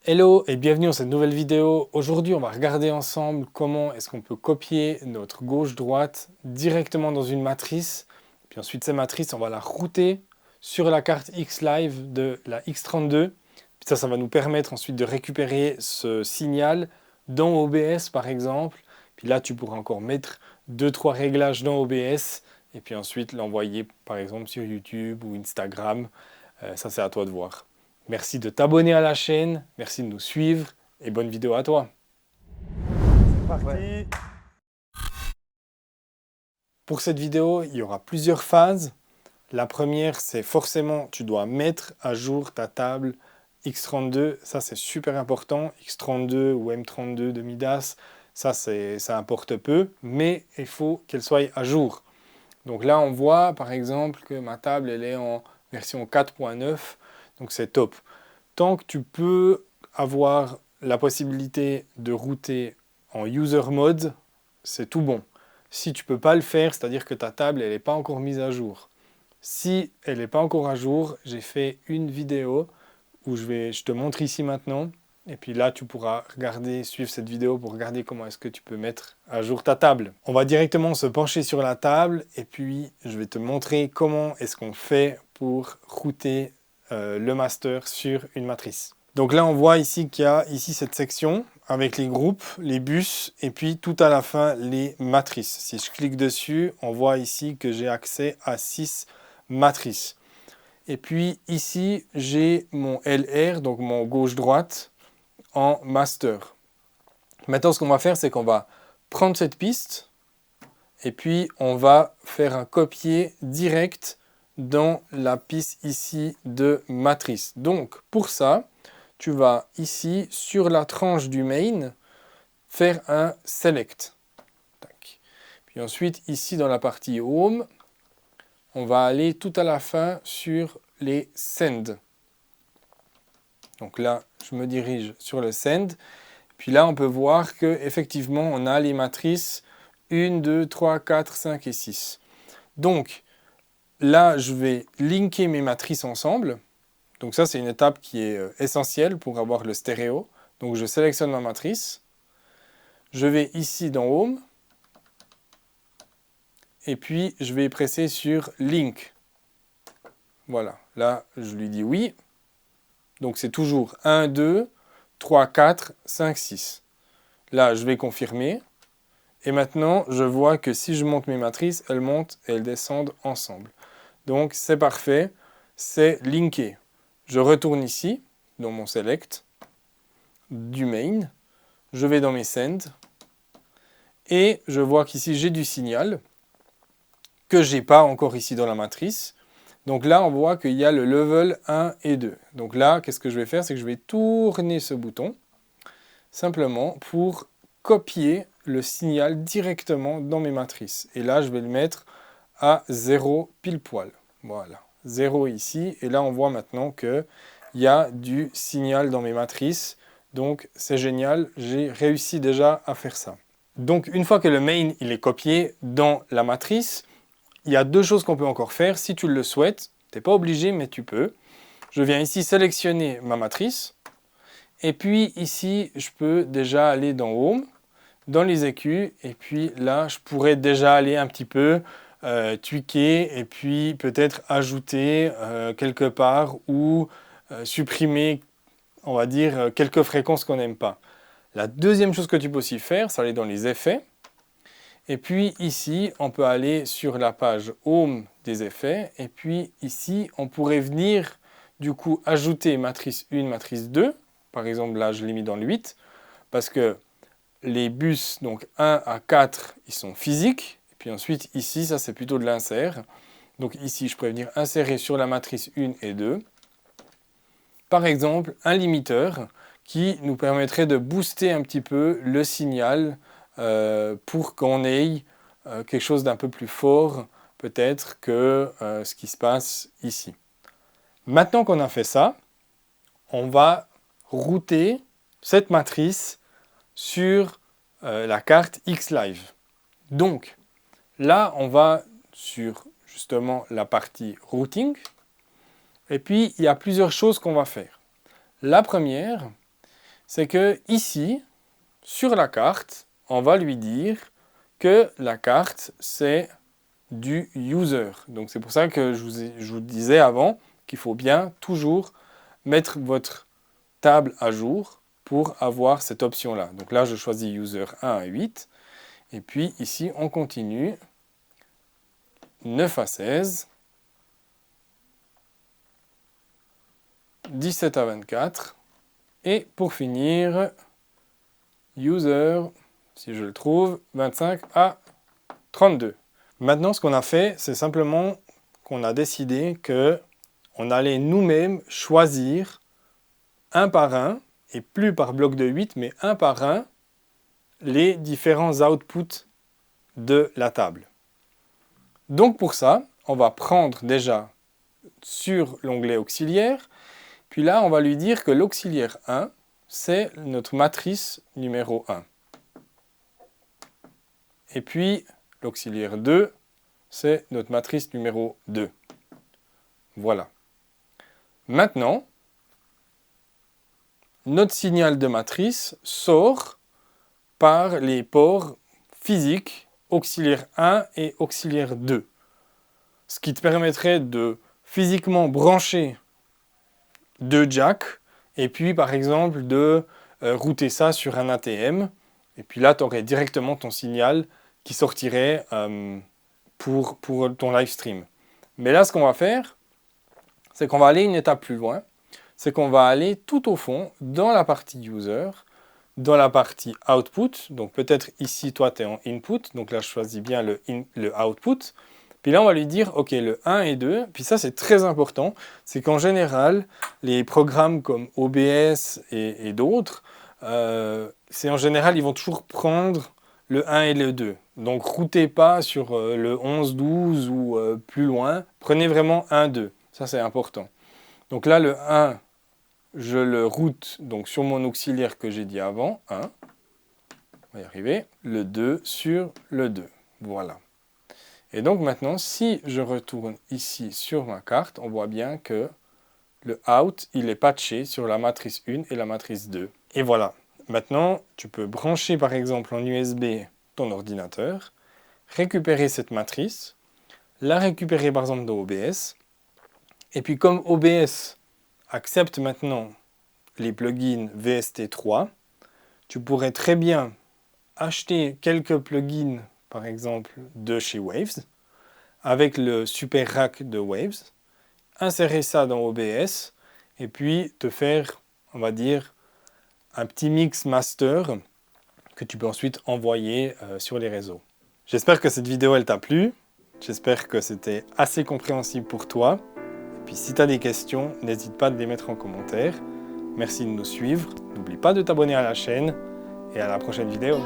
Hello et bienvenue dans cette nouvelle vidéo. Aujourd'hui, on va regarder ensemble comment est-ce qu'on peut copier notre gauche-droite directement dans une matrice. Puis ensuite, cette matrice, on va la router sur la carte X-Live de la X32. Puis ça va nous permettre ensuite de récupérer ce signal dans OBS par exemple. Puis là, tu pourras encore mettre 2-3 réglages dans OBS et puis ensuite l'envoyer par exemple sur YouTube ou Instagram. Ça, c'est à toi de voir. Merci de t'abonner à la chaîne, merci de nous suivre et bonne vidéo à toi. C'est parti. Pour cette vidéo, il y aura plusieurs phases. La première, c'est forcément, tu dois mettre à jour ta table X32. Ça, c'est super important. X32 ou M32 de Midas, ça importe peu, mais il faut qu'elle soit à jour. Donc là, on voit par exemple que ma table, elle est en version 4.9, donc c'est top. Tant que tu peux avoir la possibilité de router en user mode, c'est tout bon. Si tu ne peux pas le faire, c'est-à-dire que ta table elle n'est pas encore mise à jour. Si elle n'est pas encore à jour, j'ai fait une vidéo où je te montre ici maintenant. Et puis là, tu pourras suivre cette vidéo pour regarder comment est-ce que tu peux mettre à jour ta table. On va directement se pencher sur la table et puis je vais te montrer comment est-ce qu'on fait pour router le master sur une matrice. Donc là, on voit ici qu'il y a ici cette section avec les groupes, les bus et puis tout à la fin, les matrices. Si je clique dessus, on voit ici que j'ai accès à 6 matrices. Et puis ici, j'ai mon LR, donc mon gauche-droite, en master. Maintenant, ce qu'on va faire, c'est qu'on va prendre cette piste et puis on va faire un copier direct dans la piste ici de matrice. Donc, pour ça, tu vas ici, sur la tranche du main, faire un select. Tac. Puis ensuite, ici dans la partie home, on va aller tout à la fin sur les send. Donc là, je me dirige sur le send. Puis là, on peut voir qu'effectivement, on a les matrices 1, 2, 3, 4, 5 et 6. Donc là, je vais linker mes matrices ensemble. Donc ça, c'est une étape qui est essentielle pour avoir le stéréo. Donc je sélectionne ma matrice. Je vais ici dans Home. Et puis, je vais presser sur Link. Voilà. Là, je lui dis oui. Donc c'est toujours 1, 2, 3, 4, 5, 6. Là, je vais confirmer. Et maintenant, je vois que si je monte mes matrices, elles montent et elles descendent ensemble. Donc c'est parfait. C'est linké. Je retourne ici, dans mon select du main. Je vais dans mes send. Et je vois qu'ici, j'ai du signal que je n'ai pas encore ici dans la matrice. Donc là, on voit qu'il y a le level 1 et 2. Donc là, qu'est-ce que je vais faire? C'est que je vais tourner ce bouton, simplement pour copier le signal directement dans mes matrices. Et là, je vais le mettre à 0 pile poil. Voilà, 0 ici. Et là, on voit maintenant qu'il y a du signal dans mes matrices. Donc, c'est génial, j'ai réussi déjà à faire ça. Donc, une fois que le main il est copié dans la matrice, il y a deux choses qu'on peut encore faire. Si tu le souhaites, tu n'es pas obligé, mais tu peux. Je viens ici sélectionner ma matrice. Et puis ici, je peux déjà aller dans Home, dans les écus. Et puis là, je pourrais déjà aller un petit peu tweaker et puis peut-être ajouter quelque part ou supprimer, on va dire, quelques fréquences qu'on n'aime pas. La deuxième chose que tu peux aussi faire, c'est aller dans les effets. Et puis ici, on peut aller sur la page Home des effets. Et puis ici, on pourrait venir du coup ajouter matrice 1, matrice 2. Par exemple, là, je l'ai mis dans le 8. Parce que les bus, donc 1 à 4, ils sont physiques. Et puis ensuite, ici, ça c'est plutôt de l'insert. Donc ici, je pourrais venir insérer sur la matrice 1 et 2. Par exemple, un limiteur qui nous permettrait de booster un petit peu le signal pour qu'on ait quelque chose d'un peu plus fort peut-être que ce qui se passe ici. Maintenant qu'on a fait ça, on va router cette matrice sur la carte X-Live. Donc là, on va sur justement la partie routing. Et puis, il y a plusieurs choses qu'on va faire. La première, c'est que ici, sur la carte, on va lui dire que la carte, c'est du user. Donc c'est pour ça que je vous disais avant qu'il faut bien toujours mettre votre table à jour pour avoir cette option-là. Donc là, je choisis user 1 à 8. Et puis ici, on continue. 9 à 16. 17 à 24. Et pour finir, user, si je le trouve, 25 à 32. Maintenant, ce qu'on a fait, c'est simplement qu'on a décidé qu'on allait nous-mêmes choisir un par un, et plus par bloc de 8, mais un par un, les différents outputs de la table. Donc pour ça, on va prendre déjà sur l'onglet auxiliaire, puis là, on va lui dire que l'auxiliaire 1, c'est notre matrice numéro 1. Et puis, l'auxiliaire 2, c'est notre matrice numéro 2. Voilà. Maintenant, notre signal de matrice sort par les ports physiques auxiliaire 1 et auxiliaire 2. Ce qui te permettrait de physiquement brancher deux jacks et puis par exemple de router ça sur un ATM. Et puis là, tu aurais directement ton signal qui sortirait pour ton live stream. Mais là, ce qu'on va faire, c'est qu'on va aller une étape plus loin. C'est qu'on va aller tout au fond dans la partie user, dans la partie output. Donc peut-être ici, toi, tu es en input. Donc là, je choisis bien le output. Puis là, on va lui dire, OK, le 1 et 2. Puis ça, c'est très important. C'est qu'en général, les programmes comme OBS et d'autres, c'est en général, ils vont toujours prendre le 1 et le 2. Donc, routez pas sur le 11, 12 ou plus loin. Prenez vraiment 1, 2. Ça, c'est important. Donc là, le 1, je le route donc, sur mon auxiliaire que j'ai dit avant. 1. On va y arriver. Le 2 sur le 2. Voilà. Et donc maintenant, si je retourne ici sur ma carte, on voit bien que le out, il est patché sur la matrice 1 et la matrice 2. Et voilà. Maintenant, tu peux brancher par exemple en USB ton ordinateur, récupérer cette matrice, la récupérer par exemple dans OBS. Et puis comme OBS accepte maintenant les plugins VST3, tu pourrais très bien acheter quelques plugins par exemple de chez Waves, avec le super rack de Waves, insérer ça dans OBS, et puis te faire, on va dire, un petit mix master que tu peux ensuite envoyer sur les réseaux. J'espère que cette vidéo elle t'a plu, j'espère que c'était assez compréhensible pour toi, et puis si tu as des questions, n'hésite pas à les mettre en commentaire. Merci de nous suivre, n'oublie pas de t'abonner à la chaîne, et à la prochaine vidéo.